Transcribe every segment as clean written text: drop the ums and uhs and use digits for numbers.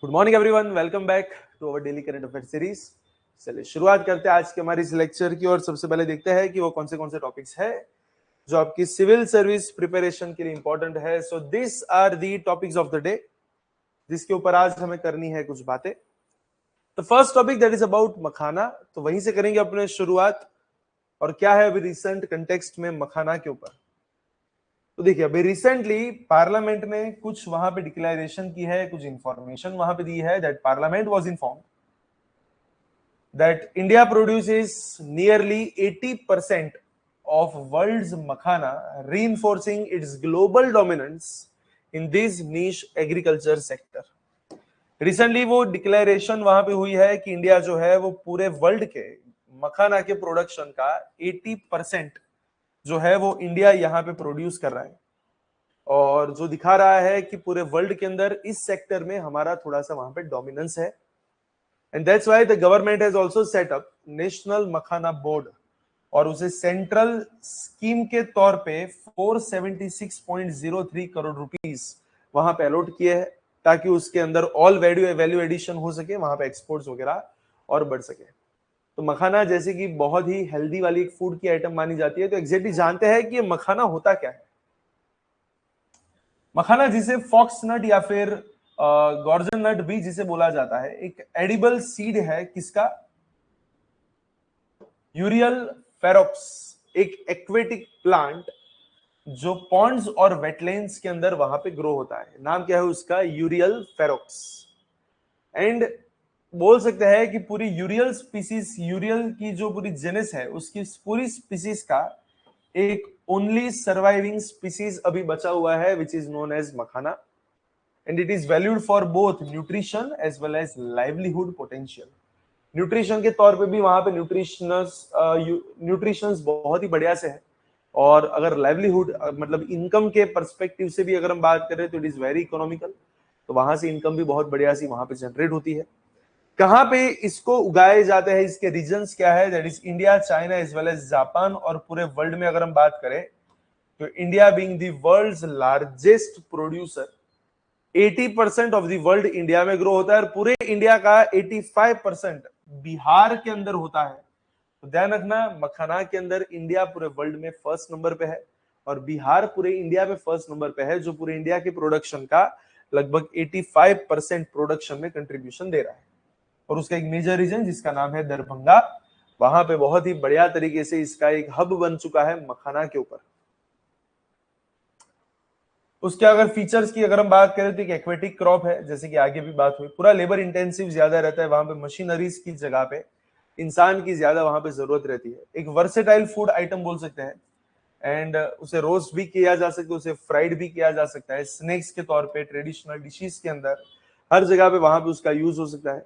Good morning everyone, welcome back to our daily current affair series. चलिए शुरुआत करते हैं आज के हमारी इस लेक्चर की और सबसे पहले देखते हैं कि वो कौन से टॉपिक्स है जो आपकी सिविल सर्विस प्रिपरेशन के लिए इंपॉर्टेंट है। So this are the topics of the day जिसके ऊपर आज हमें करनी है कुछ बातें। The first topic that is about makhana, तो वहीं से करेंगे अपने शुरुआत। और क्या है अभी रिसेंट कंटेक्स्ट में मखाना के ऊपर। तो देखिए अभी रिसेंटली पार्लियामेंट ने कुछ वहां पे डिक्लेरेशन की है, कुछ इंफॉर्मेशन वहां पे दी है that parliament was informed that India produces nearly 80% of world's makhana, reinforcing its global dominance in this niche agriculture sector. Recently वो डिक्लेरेशन वहां पे हुई है कि इंडिया जो है वो पूरे वर्ल्ड के मखाना के प्रोडक्शन का 80% जो है वो इंडिया यहाँ पे प्रोड्यूस कर रहा है, और जो दिखा रहा है कि पूरे वर्ल्ड के अंदर इस सेक्टर में हमारा थोड़ा सा वहां पे डोमिनेंस है। And that's why the government has also set up National Makhana Board और उसे सेंट्रल स्कीम के तौर पे 476.03 करोड़ रुपीस वहां पे अलॉट किए हैं ताकि उसके अंदर ऑल वैल्यू एडिशन हो सके, वहां पे एक्सपोर्ट्स वगैरह और बढ़ सके। तो मखाना जैसे कि बहुत ही हेल्दी वाली एक फूड की आइटम मानी जाती है, तो एग्जैक्टली जानते हैं कि ये मखाना होता क्या है। मखाना जिसे फॉक्स नट या फिर गॉर्जन नट भी जिसे बोला जाता है, एक एडिबल सीड है किसका? यूरियल फेरोक्स, एक एक्वेटिक प्लांट जो पॉन्ड्स और वेटलैंड्स के अंदर वहां पे ग्रो होता है। नाम क्या है उसका? यूरियल फेरोक्स। एंड बोल सकते हैं कि पूरी यूरियल स्पीसीज, यूरियल की जो पूरी जेनस है उसकी पूरी स्पीसीज का एक ओनली सर्वाइविंग स्पीसीज अभी बचा हुआ है which is known as makhana. And it is valued for both nutrition as well as livelihood potential. Nutrition के तौर पे भी वहां पे न्यूट्रिशंस बहुत ही बढ़िया से है, और अगर लाइवलीहुड मतलब इनकम के पर्सपेक्टिव से भी अगर हम बात करें तो इट इज वेरी इकोनॉमिकल। तो वहां से इनकम भी बहुत बढ़िया सी वहां पे जनरेट होती है। कहां पे इसको उगाए जाते हैं, इसके रीजन्स क्या है? That is India, China as well as Japan. और पूरे वर्ल्ड में अगर हम बात करें तो India being the world's largest producer, 80% of the world India में ग्रो होता है, और पूरे इंडिया का 85% बिहार के अंदर होता है। तो ध्यान रखना, मखाना के अंदर इंडिया पूरे वर्ल्ड में फर्स्ट नंबर पे है, और बिहार पूरे इंडिया में फर्स्ट नंबर पे है, जो पूरे इंडिया के प्रोडक्शन का लगभग 85% प्रोडक्शन में कंट्रीब्यूशन दे रहा है। और उसका एक मेजर रीजन जिसका नाम है दरभंगा, वहां पे बहुत ही बढ़िया तरीके से इसका एक हब बन चुका है मखाना के ऊपर। उसके अगर फीचर्स की अगर हम बात करें तो एक एक्वेटिक क्रॉप है, जैसे कि आगे भी बात हुई। पूरा लेबर इंटेंसिव ज्यादा रहता है वहां पे, मशीनरीज की जगह पे इंसान की ज्यादा वहां पे जरूरत रहती है। एक वर्सेटाइल फूड आइटम बोल सकते हैं। एंड उसे रोस्ट भी किया जा सकता है, उसे फ्राइड भी किया जा सकता है, स्नैक्स के तौर पे, ट्रेडिशनल डिशेस के अंदर, हर जगह पे वहां पे उसका यूज हो सकता है।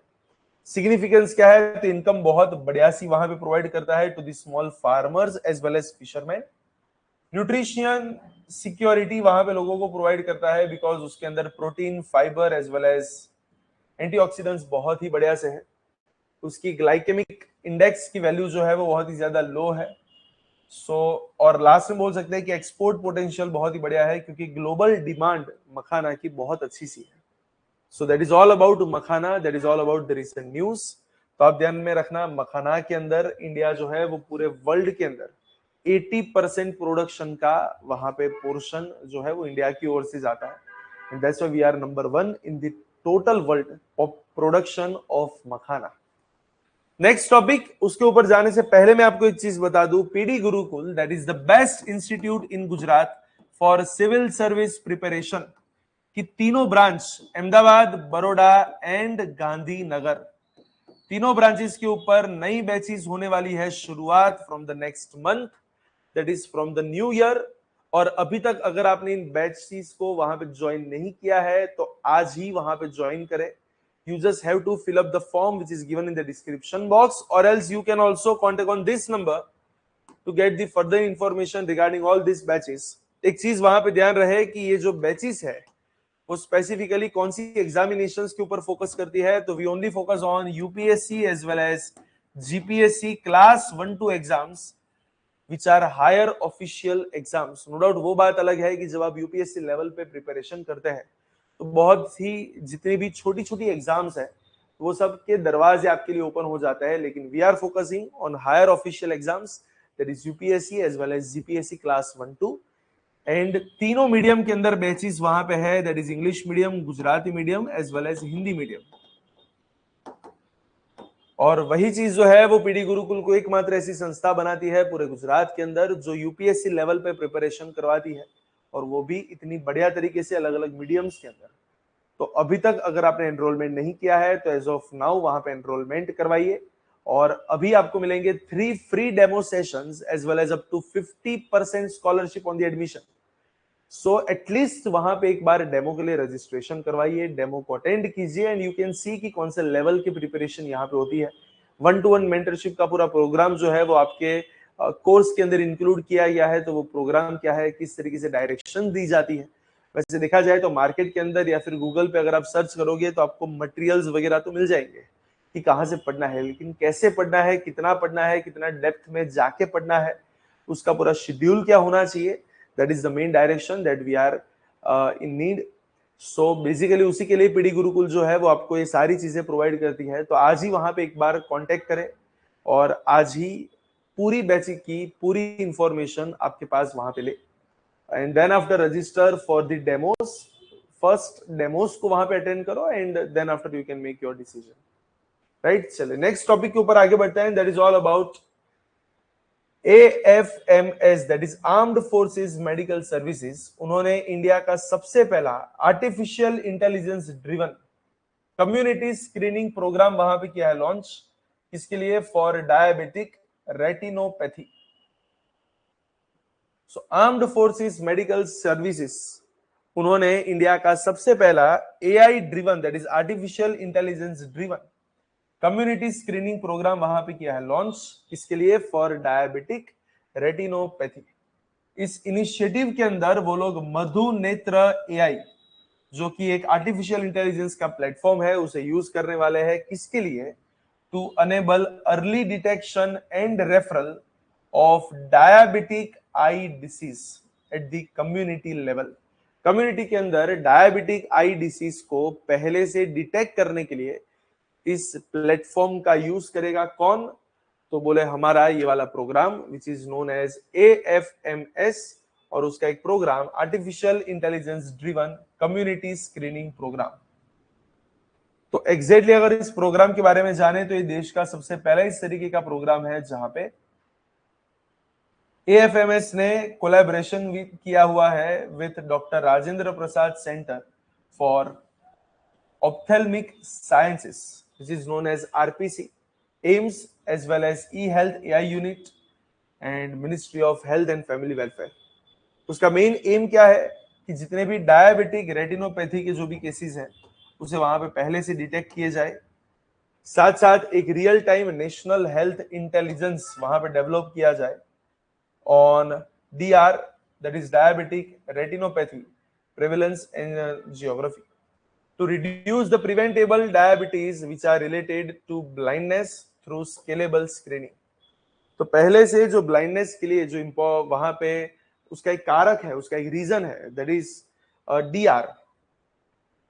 सिग्निफिकेंस क्या है? तो इनकम बहुत बढ़िया सी वहां पे प्रोवाइड करता है to the small farmers as well as fisherman. Nutrition security वहां पे लोगों को प्रोवाइड करता है बिकॉज उसके अंदर protein, fibre as well as antioxidants बहुत ही बढ़िया से है। उसकी ग्लाइकेमिक इंडेक्स की वैल्यू जो है वो बहुत ही ज्यादा लो है। और लास्ट में बोल सकते हैं कि एक्सपोर्ट पोटेंशियल बहुत ही बढ़िया है, क्योंकि ग्लोबल डिमांड मखाना की बहुत अच्छी सी है। So that is all about makhana, that is all about the recent news. तो आप ध्यान में रखना, मखाना के अंदर इंडिया जो है वो पूरे वर्ल्ड के अंदर 80% प्रोडक्शन का वहां पे पोर्शन जो है वो इंडिया की ओर से जाता है। And that's why we are number 1 in the total world of production of makhana. Next topic, उसके ऊपर जाने से पहले मैं आपको एक चीज बता दूं, PD Gurukul that is the best institute in Gujarat for civil service preparation की तीनों ब्रांच, अहमदाबाद, बड़ौदा एंड गांधीनगर, तीनों ब्रांचेस के ऊपर नई बैचेस होने वाली है शुरुआत from the next month, that is from the new year. और अभी तक अगर आपने इन बैचेस को वहां पे ज्वाइन नहीं किया है तो आज ही वहां पे ज्वाइन करें। You just have to fill up the form which is given in the description box, or else you can also contact on this number to get the further information regarding all these batches. एक चीज वहां पे ध्यान रहे कि ये जो batches है वो स्पेसिफिकली कौन सी एग्जामिनेशंस के ऊपर फोकस करती है। तो we only focus on UPSC as well as GPSC class 1-2 exams which are higher official exams. No doubt वो बात अलग है कि जब आप यूपीएससी लेवल पे प्रिपरेशन करते हैं तो बहुत ही जितनी भी छोटी छोटी एग्जाम्स है वो सब के दरवाजे आपके लिए ओपन हो जाता है, लेकिन we are focusing on higher official exams, that is UPSC as well as GPSC class 1-2। And तीनों मीडियम के अंदर बैचेस वहां पे है, that is English medium, Gujarati medium as well as Hindi medium. और वही चीज जो है वो पीडी गुरुकुल को एकमात्र ऐसी संस्था बनाती है पूरे गुजरात के अंदर जो यूपीएससी लेवल पे प्रिपरेशन करवाती है, और वो भी इतनी बढ़िया तरीके से अलग अलग मीडियम्स के अंदर। तो अभी तक अगर आपने एनरोलमेंट नहीं किया है तो एज ऑफ नाउ वहां पे एनरोलमेंट करवाइए, और अभी आपको मिलेंगे 3 free demo sessions as well as up to 50% scholarship on the admission. So at least वहां पे एक बार डेमो के लिए रजिस्ट्रेशन करवाइए, डेमो को अटेंड कीजिए एंड यू कैन सी कि कौन से लेवल की प्रिपरेशन यहाँ पे होती है। 1-to-1 मेंटरशिप का पूरा प्रोग्राम जो है वो आपके कोर्स के अंदर इंक्लूड किया गया है। तो वो प्रोग्राम क्या है, किस तरीके से डायरेक्शन दी जाती है। वैसे देखा जाए तो मार्केट के अंदर या फिर गूगल पे अगर आप सर्च करोगे तो आपको मटेरियल्स वगैरह तो मिल जाएंगे कि कहाँ से पढ़ना है, लेकिन कैसे पढ़ना है, कितना डेप्थ में जाके पढ़ना है, उसका पूरा शेड्यूल क्या होना चाहिए, that is the main direction that we are in need. So basically उसी के लिए पीडी गुरुकुल जो है वो आपको ये सारी चीजें प्रोवाइड करती है। तो आज ही वहां पे एक बार कांटेक्ट करें और आज ही पूरी बैच की पूरी इंफॉर्मेशन आपके पास वहां पे ले, and then after register for the demos. First demos को वहां पे अटेंड करो and then after you can make your decision, right. चलिए नेक्स्ट टॉपिक के ऊपर आगे बढ़ते हैं, that is all about AFMS, that is armed forces medical services. उन्होंने इंडिया का सबसे पहला artificial intelligence driven community screening program वहां पे किया है लॉन्च। इसके लिए for diabetic retinopathy. So armed forces medical services उन्होंने इंडिया का सबसे पहला AI driven, that is artificial intelligence driven community screening program वहां पे किया है लॉन्च। इसके लिए फॉर डायबिटिक रेटिनोपैथी। इस इनिशिएटिव के अंदर वो लोग मधु नेत्र AI, जो कि एक आर्टिफिशियल इंटेलिजेंस का प्लेटफॉर्म है, उसे यूज करने वाले हैं। किसके लिए? To enable early detection and referral of diabetic eye disease at the community level. Community के अंदर डायबिटिक आई डिसीज को पहले से डिटेक्ट करने के लिए इस प्लेटफॉर्म का यूज करेगा कौन? तो बोले हमारा ये वाला program which is known as AFMS, और उसका एक program artificial intelligence driven community screening program. तो एग्जैक्टली अगर इस प्रोग्राम के बारे में जाने तो ये देश का सबसे पहला इस तरीके का प्रोग्राम है जहां पे AFMS ने कोलैबोरेशन किया हुआ है with doctor Rajendra Prasad centre for ophthalmic sciences, which is known as RPC, AIMS as well as eHealth AI unit and Ministry of Health and Family Welfare। उसका मेन एम क्या है कि जितने भी डायबिटिक रेटिनोपैथी के जो भी केसेस हैं उसे वहां पे पहले से डिटेक्ट किए जाए, साथ साथ एक real time national health intelligence वहां पे डेवलप किया जाए on DR, that is diabetic retinopathy prevalence and geography, to reduce the preventable diabetes which are related to blindness through scalable screening। तो पहले से जो ब्लाइंडनेस के लिए जो वहां पे उसका एक कारक है, उसका एक रीजन है, दैट इज DR।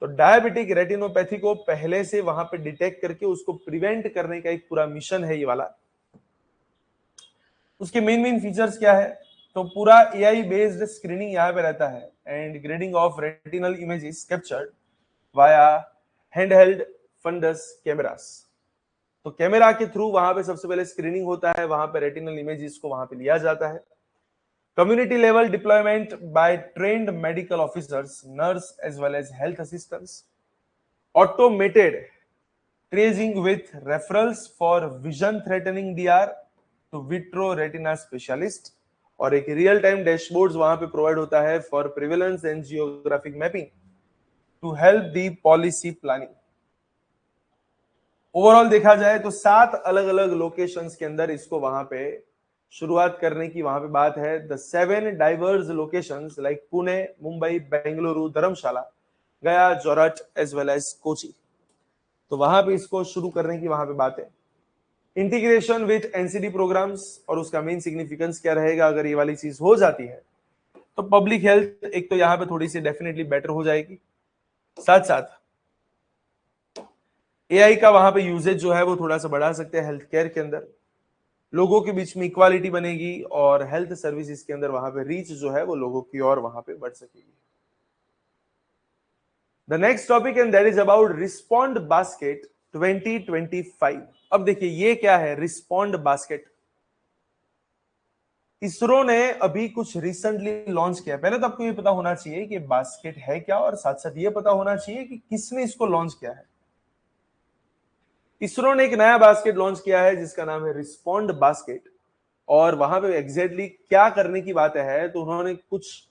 तो डायबिटिक रेटिनोपैथी को पहले से वहां पे डिटेक्ट करके उसको प्रिवेंट करने का एक पूरा मिशन है ये वाला। उसके मेन फीचर्स क्या है? तो पूरा AI बेस्ड स्क्रीनिंग यहाँ पे रहता है and grading of retinal images captured via handheld fundus cameras. तो कैमरा के थ्रू वहां पे सबसे पहले स्क्रीनिंग होता है, वहां पे रेटिनल इमेजेस को वहां पे लिया जाता है। Community level deployment by trained medical officers, nurse as well as health assistants. Automated tracing with referrals for vision threatening DR to vitreo retina specialist, और एक रियल टाइम डैशबोर्ड्स वहां पे प्रोवाइड होता है for prevalence and geographic mapping to help the policy planning. Overall देखा जाए तो 7 अलग अलग लोकेशंस के अंदर इसको वहां पे शुरुआत करने की वहां पे बात है। The 7 diverse locations like Pune, Mumbai, Bengaluru, Dharamshala, Gaya, Jorhat as well as Kochi. तो वहां पे इसको शुरू करने की वहां पे बात है। इंटीग्रेशन विथ NCD प्रोग्राम्स, और उसका मेन सिग्निफिकेंस क्या रहेगा अगर ये वाली चीज हो जाती है तो पब्लिक हेल्थ एक तो यहाँ पे थोड़ी सी डेफिनेटली बेटर हो जाएगी। साथ साथ एआई का वहां पे यूजेज जो है वो थोड़ा सा बढ़ा सकते हैं हेल्थ केयर के अंदर, लोगों के बीच में इक्वालिटी बनेगी और हेल्थ सर्विसेज के अंदर वहां पे रीच जो है वो लोगों की और वहां पे बढ़ सकेगी। The next topic and that is about respond basket 2025। अब देखिए ये क्या है रिस्पॉन्ड बास्केट। इसरो ने अभी कुछ रिसेंटली लॉन्च किया। पहले तो आपको ये पता होना चाहिए कि बास्केट है क्या, और साथ साथ ये पता होना चाहिए कि किसने इसको लॉन्च किया है। इसरो ने एक नया बास्केट लॉन्च किया है जिसका नाम है रिस्पॉन्ड बास्केट, और वहां पे एग्जैक्टली क्या करने की बात है, तो उन्होंने कुछ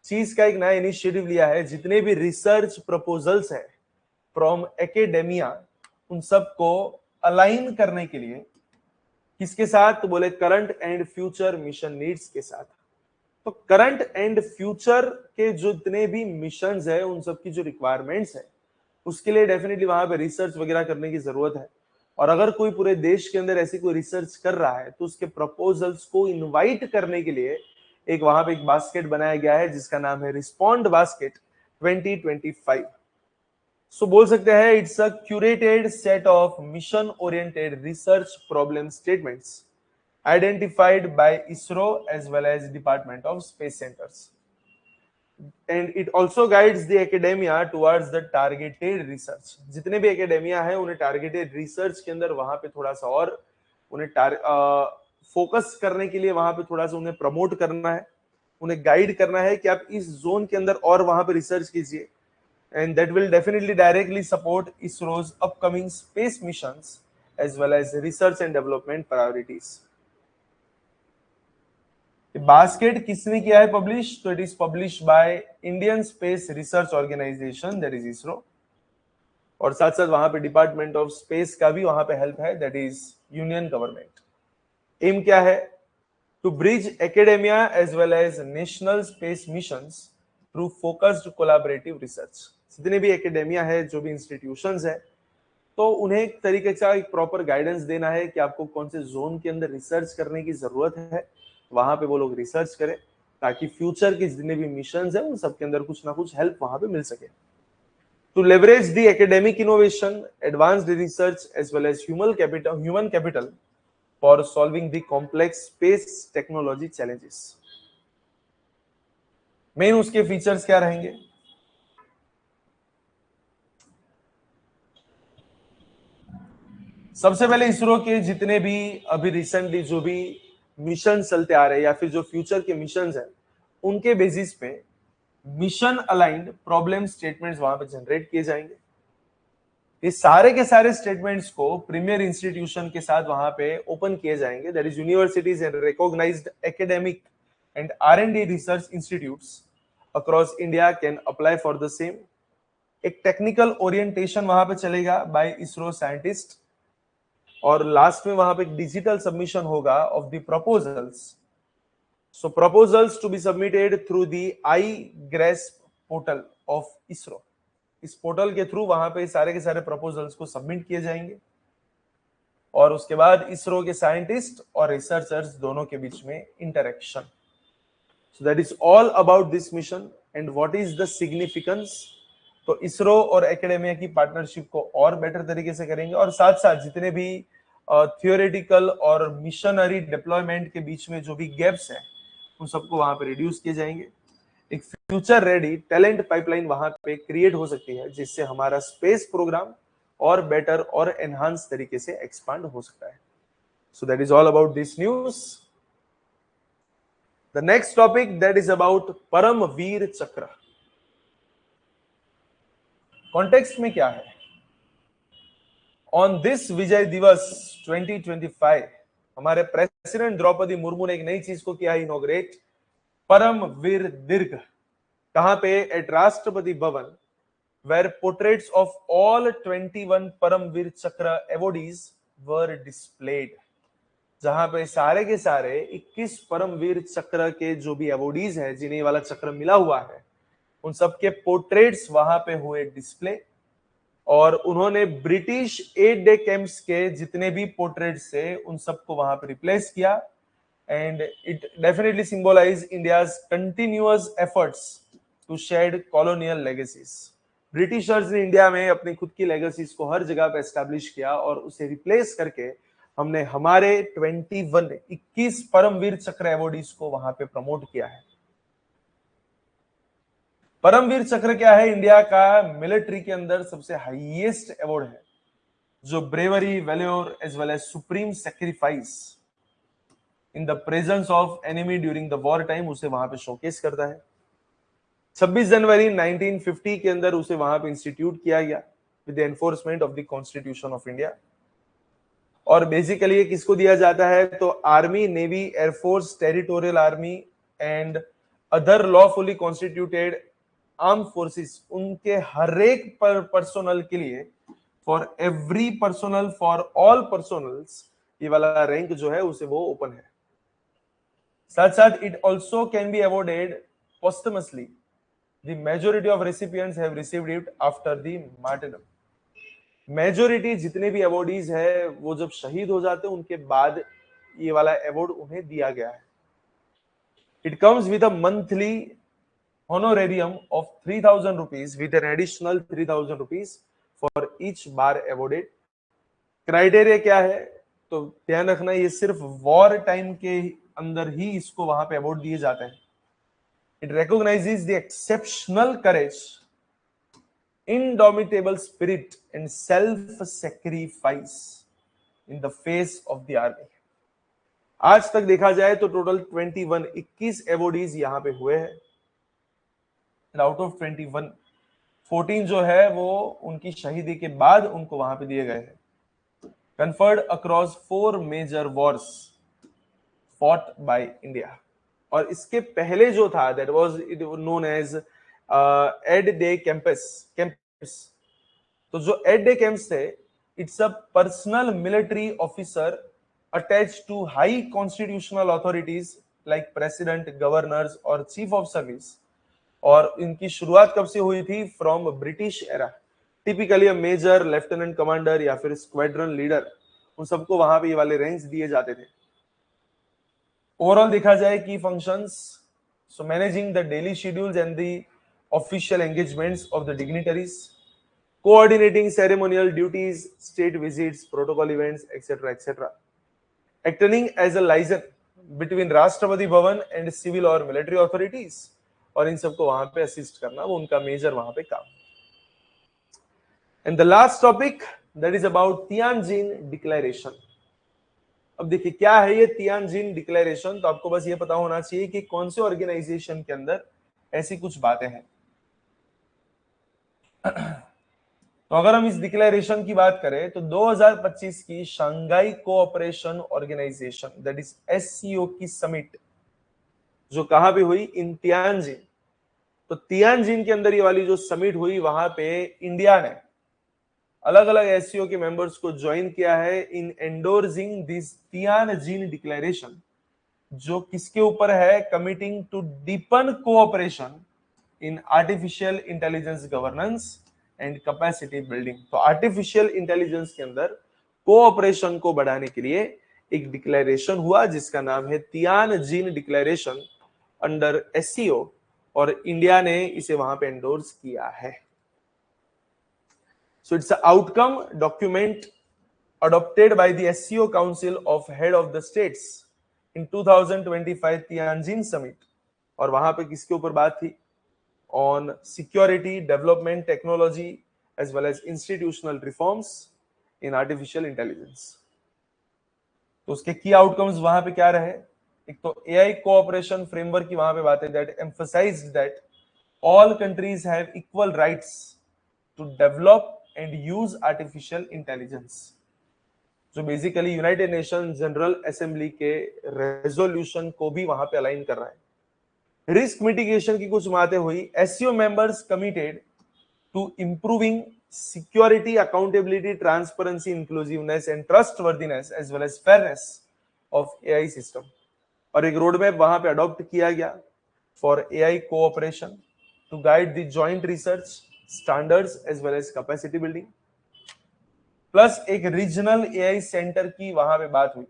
चीज का एक नया इनिशिएटिव लिया है। जितने भी रिसर्च प्रपोजल्स है फ्रॉम एकेडेमिया, उन सबको अलाइन करने के लिए किसके साथ, तो बोले current and future mission needs के साथ। तो करंट एंड फ्यूचर के जो जितने भी मिशंस है उन सब की जो रिक्वायरमेंट्स है उसके लिए डेफिनेटली वहां पे रिसर्च वगैरह करने की जरूरत है। और अगर कोई पूरे देश के अंदर ऐसी कोई रिसर्च कर रहा है तो उसके प्रपोजल्स को इनवाइट करने के लिए एक वहां पे एक बास्केट बनाया गया है जिसका नाम है रिस्पॉन्ड बास्केट 2025। सो बोल सकते हैं it's a curated set of mission oriented research problem statements identified by ISRO as well as Department of Space Centers. And it also guides the academia towards the targeted research. जितने भी academia है उन्हें targeted research के अंदर वहां पे थोड़ा सा और उन्हें फोकस करने के लिए वहां पे थोड़ा सा उन्हें प्रमोट करना है, उन्हें गाइड करना है कि आप इस जोन के अंदर और वहां पे रिसर्च कीजिए। And that will definitely directly support ISRO's upcoming space missions as well as research and development priorities. Basket किसने किया है पब्लिश, तो it is publish by Indian space research organisation that is ISRO, और साथ साथ वहां पे डिपार्टमेंट ऑफ स्पेस का भी वहां पे हेल्प है that is union government. Aim क्या है, to bridge academia as well as national space missions through focused collaborative research. जितने भी एकेडेमिया है, जो भी इंस्टीट्यूशंस है, तो उन्हें एक तरीके से एक प्रॉपर गाइडेंस देना है कि आपको कौन से जोन के अंदर रिसर्च करने की जरूरत है, वहां पे वो लोग रिसर्च करें ताकि फ्यूचर के जितने भी मिशंस है उन सबके अंदर कुछ ना कुछ हेल्प वहां पे मिल सके। To leverage the academic innovation, advanced research as well as human capital for solving the complex space technology challenges. Main उसके फीचर्स क्या रहेंगे, सबसे पहले इसरो के जितने भी अभी रिसेंटली जो भी मिशन चलते आ रहे हैं या फिर जो फ्यूचर के मिशन हैं उनके बेसिस पे मिशन अलाइंड प्रॉब्लम स्टेटमेंट्स वहां पे जनरेट किए जाएंगे। ये सारे के सारे स्टेटमेंट्स को प्रीमियर इंस्टीट्यूशन के साथ वहां पे ओपन किए जाएंगे, that is universities and recognised academic and R&D research institutes across India can apply for the same. एक टेक्निकल ओरिएंटेशन वहां पे चलेगा बाय इसरो साइंटिस्ट, और लास्ट में वहां पे डिजिटल सबमिशन होगा of the proposals. So proposals to be submitted through the iGRESP portal of ISRO. इस पोर्टल के थ्रू वहां पे सारे के सारे प्रपोजल्स को सबमिट किए जाएंगे, और उसके बाद इसरो के साइंटिस्ट और रिसर्चर्स दोनों के बीच में interaction. So that is all about this mission and what is the significance. तो इसरो और एकेडेमिया की पार्टनरशिप को और बेटर तरीके से करेंगे, और साथ साथ जितने भी थियोरेटिकल और मिशनरी डिप्लॉयमेंट के बीच में जो भी गैप्स हैं उन सबको वहां पे रिड्यूस किए जाएंगे। एक फ्यूचर रेडी टैलेंट पाइपलाइन वहां पे क्रिएट हो सकती है जिससे हमारा स्पेस प्रोग्राम और बेटर और एनहांस तरीके से एक्सपांड हो सकता है। So that is all about this news. The next topic that is about Paramvir Chakra. Context में क्या है, ऑन दिस विजय दिवस 2025 हमारे प्रेसिडेंट द्रौपदी मुर्मू ने एक नई चीज को किया इनॉग्रेट, परमवीर दीर्घ। कहां पे, eight Rashtrapati Bhavan, where portraits of all 21 Paramvir चक्र अवॉर्डीज were displayed। जहां पे सारे के सारे 21 परमवीर चक्र के जो भी अवॉर्डीज हैं, जिन्हें वाला चक्र मिला हुआ है, उन सबके पोर्ट्रेट्स वहां पे हुए डिस्प्ले। और उन्होंने ब्रिटिश 8 डे कैंप्स के जितने भी पोर्ट्रेट्स थे उन सबको वहां पे रिप्लेस किया, and it definitely symbolize India's continuous efforts to shed colonial legacies. Britishers ने इंडिया में अपनी खुद की लेगेसीज को हर जगह पे एस्टैब्लिश किया और उसे रिप्लेस करके हमने हमारे 21 परमवीर चक्र अवॉर्डीज को वहां पे प्रमोट किया है। परमवीर चक्र क्या है? इंडिया का मिलिट्री के अंदर सबसे हाईएस्ट अवार्ड है, जो bravery, valour as well as supreme sacrifice in the presence of enemy during the war time उसे वहां पे शोकेस करता है। 26 जनवरी 1950 के अंदर उसे वहां पे इंस्टीट्यूट किया गया with the enforcement of the constitution of India. और बेसिकली ये किसको दिया जाता है? तो army, navy, air force, territorial army and other lawfully constituted arm forces, उनके हर एक पर्सोनल के लिए, for every personnel, for all personnels, ये वाला रैंक जो है उसे वो ओपन है। साथ साथ it also can be awarded posthumously. The majority of recipients have received it after the martyrdom. Majority जितने भी अवॉर्डीज है वो जब शहीद हो जाते हैं उनके बाद ये वाला अवार्ड उन्हें दिया गया है। It comes with a monthly honorarium of 3000 rupees with an additional 3000 rupees for each bar awarded. Criteria क्या है? तो ध्यान रखना, ये सिर्फ वॉर टाइम के अंदर ही इसको वहां पे अवार्ड दिए जाते हैं। It recognizes the exceptional courage, indomitable spirit and self-sacrifice in the face of the army. आज तक देखा जाए तो टोटल 21 अवॉर्डीज यहां पे हुए हैं। आउट ऑफ 21, 14 जो है वो उनकी शहीदी के बाद उनको वहां पे दिए गए हैं। Conferred across 4 major wars fought by India. और इसके पहले जो था that was it known as aide de camps. तो जो एड डे कैंप्स थे, it's a personal military officer attached to high constitutional authorities like president, governors और chief of service. और इनकी शुरुआत कब से हुई थी? From British era. Typically major, lieutenant commander या फिर स्क्वाड्रन लीडर, उन सबको वहां पे ये वाले रैंक्स दिए जाते थे। ओवरऑल देखा जाए की functions, so managing the daily schedules and the official engagements of the dignitaries, coordinating ceremonial duties, state visits, protocol events etcetera etcetera, acting as a liaison between Rashtrapati Bhavan and civil और military authorities, और इन सबको वहां पे assist करना वो उनका major वहां पे काम। And the last topic that is about Tianjin declaration. अब देखिए क्या है ये तियानजिन डिक्लेरेशन। तो आपको बस ये पता होना चाहिए कि कौन से ऑर्गेनाइजेशन के अंदर ऐसी कुछ बातें हैं। तो अगर हम इस डिक्लेरेशन की बात करें तो 2025 की Shanghai cooperation organisation that is SCO की समिट जो कहां पे हुई? इन तियानजिन। तो तियानजिन के अंदर ये वाली जो समिट हुई, वहां पे इंडिया ने अलग अलग एससीओ के मेंबर्स को ज्वाइन किया है in endorsing this Tianjin declaration, जो किसके ऊपर है? Committing to deepen cooperation in artificial intelligence governance and capacity building. तो आर्टिफिशियल इंटेलिजेंस के अंदर कोऑपरेशन को बढ़ाने के लिए एक डिक्लेरेशन हुआ जिसका नाम है तियानजिन डिक्लेरेशन अंडर एससीओ, और इंडिया ने इसे वहां पे एंडोर्स किया है। So it's an outcome document adopted by the SCO Council of Head of the States in 2025 Tianjin Summit। और वहां पे किसके ऊपर बात थी? On security, development, technology as well as institutional reforms in artificial intelligence। तो उसके की आउटकम्स वहां पे क्या रहे? एक तो AI कोऑपरेशन फ्रेमवर्क की वहां पे बात है that emphasized that all countries have equal rights to develop and use artificial intelligence, जो basically United Nation General assembly के रेजोल्यूशन को भी वहां पे अलाइन कर रहा है। रिस्क मिटिगेशन की कुछ बातें हुई। SCO members committed to improving security, accountability, transparency, inclusiveness and trustworthiness as well as fairness of AI system. और एक रोड मैप वहां पे अडॉप्ट किया गया for AI cooperation to guide the joint research, standards as well as capacity building. Plus एक regional AI centre की वहां पे बात हुई।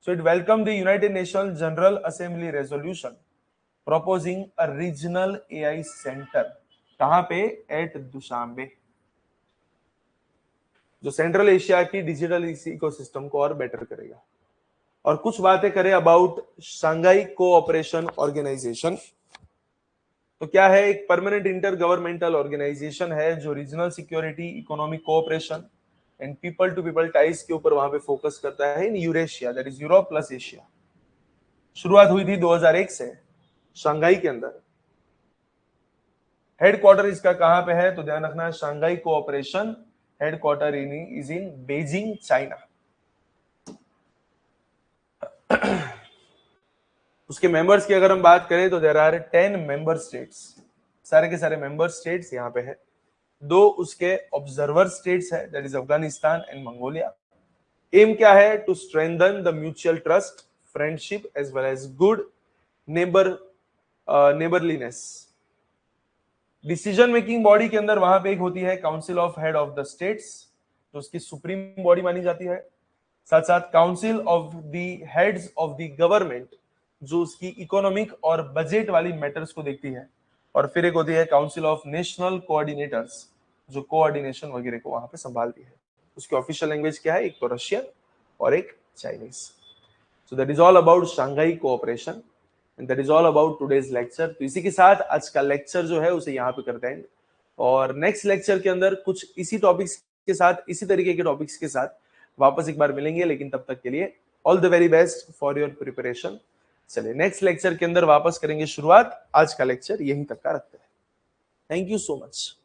So it welcome the United Nation General Assembly resolution proposing a regional AI center कहां पे? Eight Dushanbe, जो central Asia की डिजिटल इकोसिस्टम को और बेटर करेगा। और कुछ बातें करें अबाउट शंघाई कोऑपरेशन ऑर्गेनाइजेशन, तो क्या है? एक परमानेंट इंटर गवर्नमेंटल ऑर्गेनाइजेशन है जो regional security, economic cooperation and people to people ties के ऊपर वहां पे फोकस करता है in Eurasia, that is Europe plus Asia. शुरुआत हुई थी 2001 से शंघाई के अंदर। हेडक्वार्टर इसका कहां पे है? तो ध्यान रखना, Shanghai cooperation headquarter is in Beijing, China. उसके मेंबर्स की अगर हम बात करें तो देयर आर 10 मेंबर स्टेट्स, सारे के सारे मेंबर स्टेट्स यहाँ पे है। 2 उसके ऑब्जर्वर स्टेट्स है, that is Afghanistan and Mongolia. Aim क्या है? To strengthen the mutual trust, friendship as well as good neighbourliness. Decision making body के अंदर वहां पे एक होती है council of head of the states, जो उसकी सुप्रीम बॉडी मानी जाती है। साथ साथ council of the heads of the government, जो उसकी इकोनॉमिक और बजट वाली मैटर्स को देखती है। और फिर एक होती है काउंसिल ऑफ नेशनल कोऑर्डिनेटर्स, जो कोऑर्डिनेशन वगैरह को वहां पे संभालती है। उसकी ऑफिशियल लैंग्वेज क्या है? एक तो रशियन और एक Chinese. So that is all about Shanghai cooperation and that is all about today's lecture. तो इसी के साथ आज का लेक्चर जो है उसे यहाँ पे करते हैं, और नेक्स्ट लेक्चर के अंदर कुछ इसी टॉपिक्स के साथ, इसी तरीके के टॉपिक्स के साथ वापस एक बार मिलेंगे। लेकिन तब तक के लिए all the very best for your preparation. चलिए नेक्स्ट लेक्चर के अंदर वापस करेंगे शुरुआत। आज का लेक्चर यहीं तक का रखते हैं। Thank you so much.